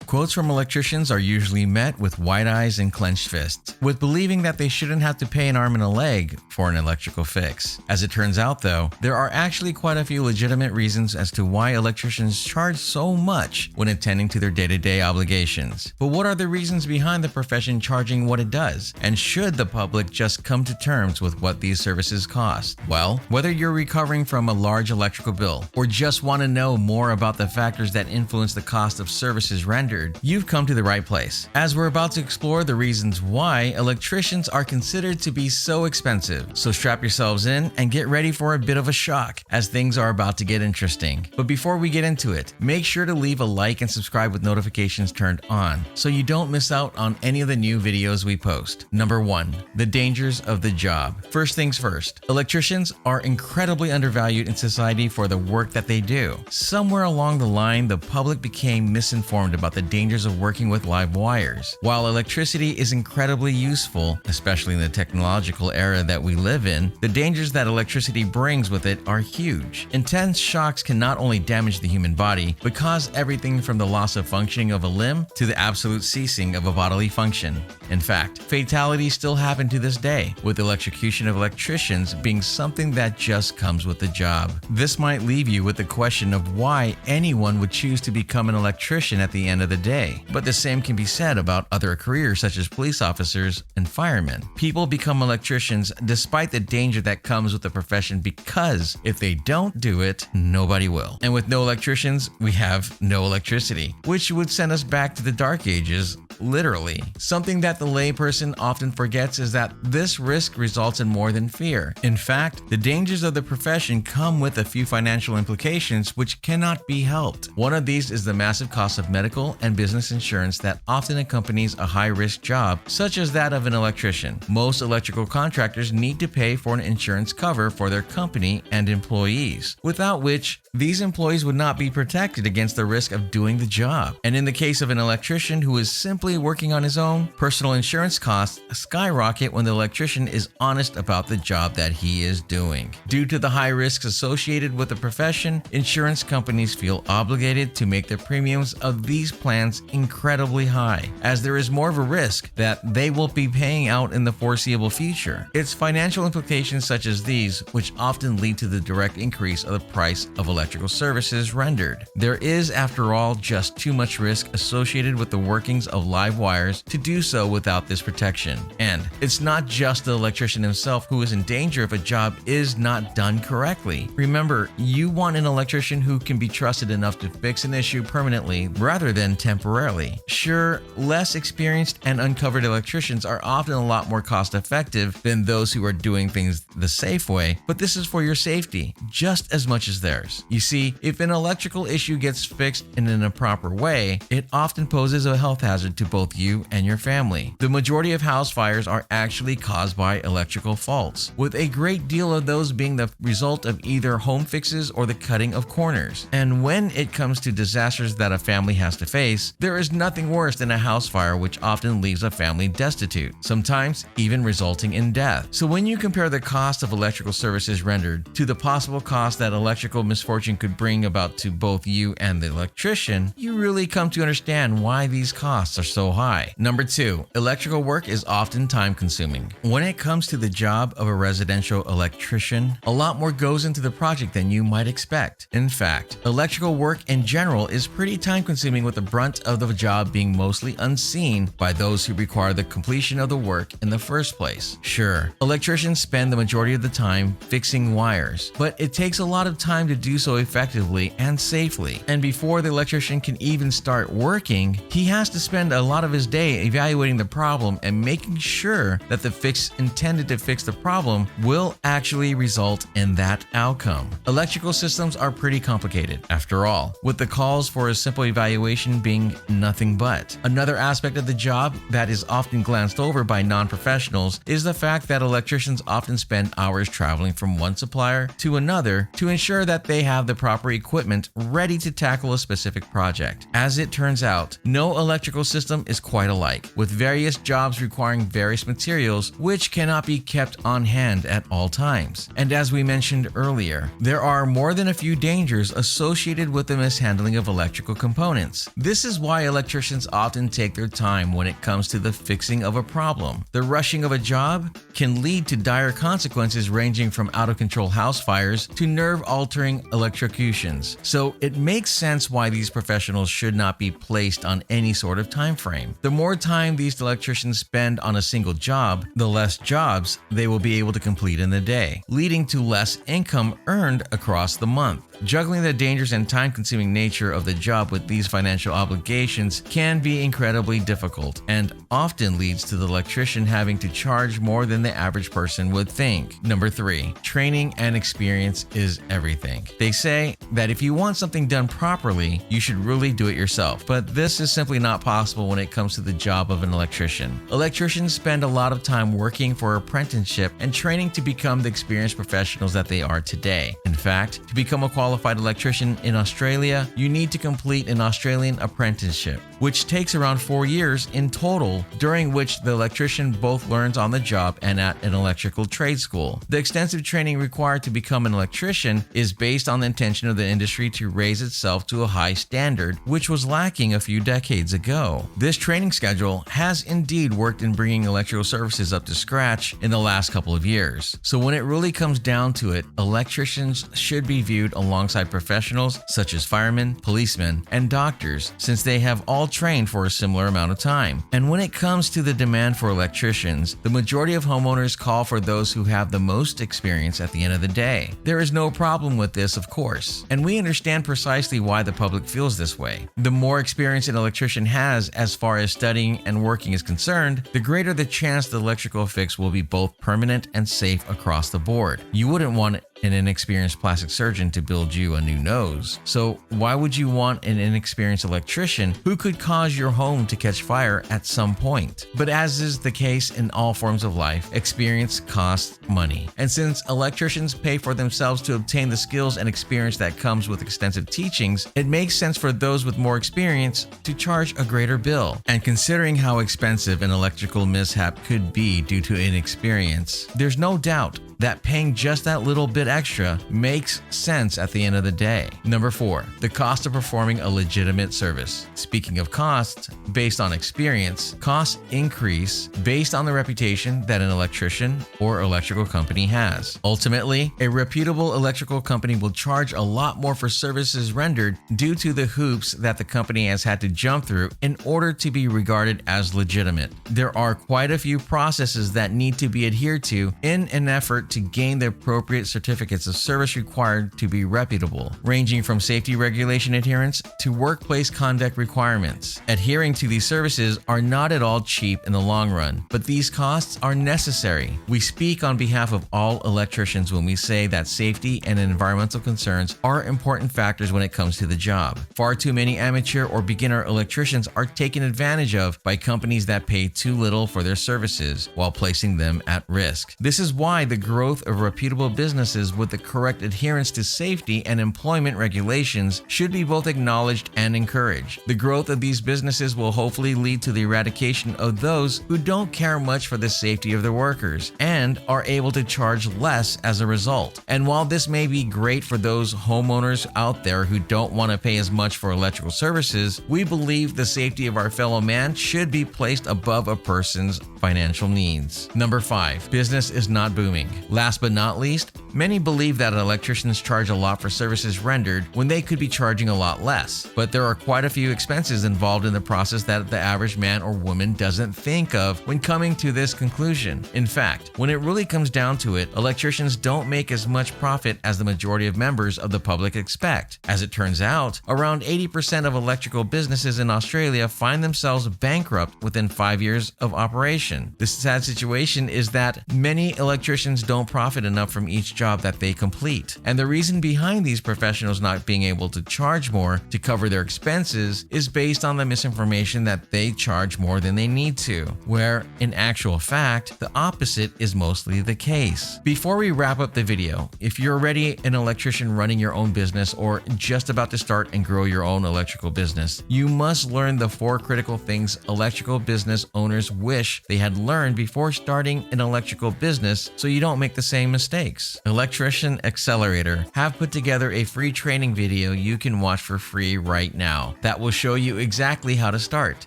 Quotes from electricians are usually met with wide eyes and clenched fists, with believing that they shouldn't have to pay an arm and a leg for an electrical fix. As it turns out though, there are actually quite a few legitimate reasons as to why electricians charge so much when attending to their day-to-day obligations. But what are the reasons behind the profession charging what it does? And should the public just come to terms with what these services cost? Well, whether you're recovering from a large electrical bill or just want to know more about the factors that influence the cost of services rendered, you've come to the right place, as we're about to explore the reasons why electricians are considered to be so expensive. So strap yourselves in and get ready for a bit of a shock, as things are about to get interesting. But before we get into it, make sure to leave a like and subscribe with notifications turned on so you don't miss out on any of the new videos we post. Number 1. The dangers of the job. First things first, electricians are incredibly undervalued in society for the work that they do. Somewhere along the line, the public became misinformed about the dangers of working with live wires. While electricity is incredibly useful, especially in the technological era that we live in, the dangers that electricity brings with it are huge. Intense shocks can not only damage the human body, but cause everything from the loss of functioning of a limb to the absolute ceasing of a bodily function. In fact, fatalities still happen to this day, with electrocution of electricians being something that just comes with the job. This might leave you with the question of why anyone would choose to become an electrician at the end of the day. But the same can be said about other careers such as police officers and firemen. People become electricians despite the danger that comes with the profession, because if they don't do it, nobody will. And with no electricians, we have no electricity, which would send us back to the dark ages, literally. Something that the layperson often forgets is that this risk results in more than fear. In fact, the dangers of the profession come with a few financial implications which cannot be helped. One of these is the massive cost of medical and business insurance that often accompanies a high-risk job, such as that of an electrician. Most electrical contractors need to pay for an insurance cover for their company and employees, without which these employees would not be protected against the risk of doing the job. And in the case of an electrician who is simply working on his own, personal insurance costs skyrocket when the electrician is honest about the job that he is doing. Due to the high risks associated with the profession, insurance companies feel obligated to make the premiums of these plans incredibly high, as there is more of a risk that they will be paying out in the foreseeable future. It's financial implications such as these which often lead to the direct increase of the price of electrical services rendered. There is, after all, just too much risk associated with the workings of live wires to do so without this protection. And it's not just the electrician himself who is in danger if a job is not done correctly. Remember, you want an electrician who can be trusted enough to fix an issue permanently rather than temporarily. Sure, less experienced and uncovered electricians are often a lot more cost-effective than those who are doing things the safe way, but this is for your safety just as much as theirs. You see, if an electrical issue gets fixed in an improper way, it often poses a health hazard to both you and your family. The majority of house fires are actually caused by electrical faults, with a great deal of those being the result of either home fixes or the cutting of corners. And when it comes to disasters that a family has to face, there is nothing worse than a house fire, which often leaves a family destitute, sometimes even resulting in death. So when you compare the cost of electrical services rendered to the possible cost that electrical misfortune could bring about to both you and the electrician, you really come to understand why these costs are so high. Number 2, electrical work is often time-consuming. When it comes to the job of a residential electrician, a lot more goes into the project than you might expect. In fact, electrical work in general is pretty time-consuming, with the brunt of the job being mostly unseen by those who require the completion of the work in the first place. Sure, electricians spend the majority of the time fixing wires, but it takes a lot of time to do so effectively and safely. And before the electrician can even start working, he has to spend a lot of his day evaluating the problem and making sure that the fix intended to fix the problem will actually result in that outcome. Electrical systems are pretty complicated, after all, with the calls for a simple evaluation being nothing but. Another aspect of the job that is often glanced over by non-professionals is the fact that electricians often spend hours traveling from one supplier to another to ensure that they have the proper equipment ready to tackle a specific project. As it turns out, no electrical system system is quite alike, with various jobs requiring various materials which cannot be kept on hand at all times. And as we mentioned earlier, there are more than a few dangers associated with the mishandling of electrical components. This is why electricians often take their time when it comes to the fixing of a problem. The rushing of a job can lead to dire consequences ranging from out-of-control house fires to nerve-altering electrocutions. So it makes sense why these professionals should not be placed on any sort of time frame. The more time these electricians spend on a single job, the less jobs they will be able to complete in the day, leading to less income earned across the month. Juggling the dangerous and time-consuming nature of the job with these financial obligations can be incredibly difficult and often leads to the electrician having to charge more than the average person would think. Number 3, training and experience is everything. They say that if you want something done properly, you should really do it yourself, but this is simply not possible when it comes to the job of an electrician. Electricians spend a lot of time working for apprenticeship and training to become the experienced professionals that they are today. In fact, to become a qualified electrician in Australia, you need to complete an Australian apprenticeship, which takes around 4 years in total, during which the electrician both learns on the job and at an electrical trade school. The extensive training required to become an electrician is based on the intention of the industry to raise itself to a high standard, which was lacking a few decades ago. This training schedule has indeed worked in bringing electrical services up to scratch in the last couple of years. So when it really comes down to it, electricians should be viewed alongside professionals such as firemen, policemen, and doctors, since they have all trained for a similar amount of time. And when it comes to the demand for electricians, the majority of homeowners call for those who have the most experience at the end of the day. There is no problem with this, of course, and we understand precisely why the public feels this way. The more experience an electrician has as far as studying and working is concerned, the greater the chance the electrical fix will be both permanent and safe across the board. You wouldn't want an inexperienced plastic surgeon to build you a new nose. So why would you want an inexperienced electrician who could cause your home to catch fire at some point? But as is the case in all forms of life, experience costs money. And since electricians pay for themselves to obtain the skills and experience that comes with extensive teachings, it makes sense for those with more experience to charge a greater bill. And considering how expensive an electrical mishap could be due to inexperience, there's no doubt that paying just that little bit extra makes sense at the end of the day. Number 4, the cost of performing a legitimate service. Speaking of costs, based on experience, costs increase based on the reputation that an electrician or electrical company has. Ultimately, a reputable electrical company will charge a lot more for services rendered due to the hoops that the company has had to jump through in order to be regarded as legitimate. There are quite a few processes that need to be adhered to in an effort to gain the appropriate certificates of service required to be reputable, ranging from safety regulation adherence to workplace conduct requirements. Adhering to these services are not at all cheap in the long run, but these costs are necessary. We speak on behalf of all electricians when we say that safety and environmental concerns are important factors when it comes to the job. Far too many amateur or beginner electricians are taken advantage of by companies that pay too little for their services while placing them at risk. This is why the growth of reputable businesses with the correct adherence to safety and employment regulations should be both acknowledged and encouraged. The growth of these businesses will hopefully lead to the eradication of those who don't care much for the safety of their workers and are able to charge less as a result. And while this may be great for those homeowners out there who don't want to pay as much for electrical services, we believe the safety of our fellow man should be placed above a person's financial needs. Number 5, business is not booming. Last but not least, many believe that electricians charge a lot for services rendered when they could be charging a lot less. But there are quite a few expenses involved in the process that the average man or woman doesn't think of when coming to this conclusion. In fact, when it really comes down to it, electricians don't make as much profit as the majority of members of the public expect. As it turns out, around 80% of electrical businesses in Australia find themselves bankrupt within 5 years of operation. This sad situation is that many electricians don't profit enough from each job job that they complete. And the reason behind these professionals not being able to charge more to cover their expenses is based on the misinformation that they charge more than they need to, where in actual fact, the opposite is mostly the case. Before we wrap up the video, if you're already an electrician running your own business or just about to start and grow your own electrical business, you must learn the 4 critical things electrical business owners wish they had learned before starting an electrical business so you don't make the same mistakes. Electrician Accelerator have put together a free training video you can watch for free right now that will show you exactly how to start,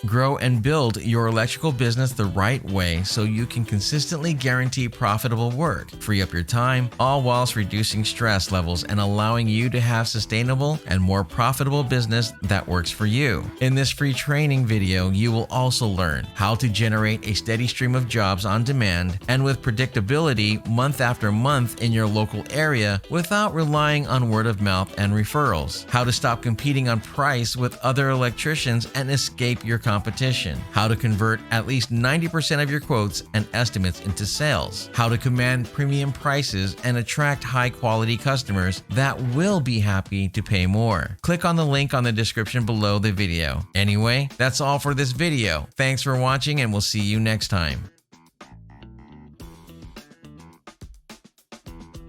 grow, and build your electrical business the right way so you can consistently guarantee profitable work, free up your time, all whilst reducing stress levels and allowing you to have sustainable and more profitable business that works for you. In this free training video, you will also learn how to generate a steady stream of jobs on demand and with predictability month after month in your local area without relying on word of mouth and referrals, how to stop competing on price with other electricians and escape your competition, how to convert at least 90% of your quotes and estimates into sales, how to command premium prices and attract high-quality customers that will be happy to pay more. Click on the link on the description below the video. Anyway, that's all for this video. Thanks for watching and we'll see you next time.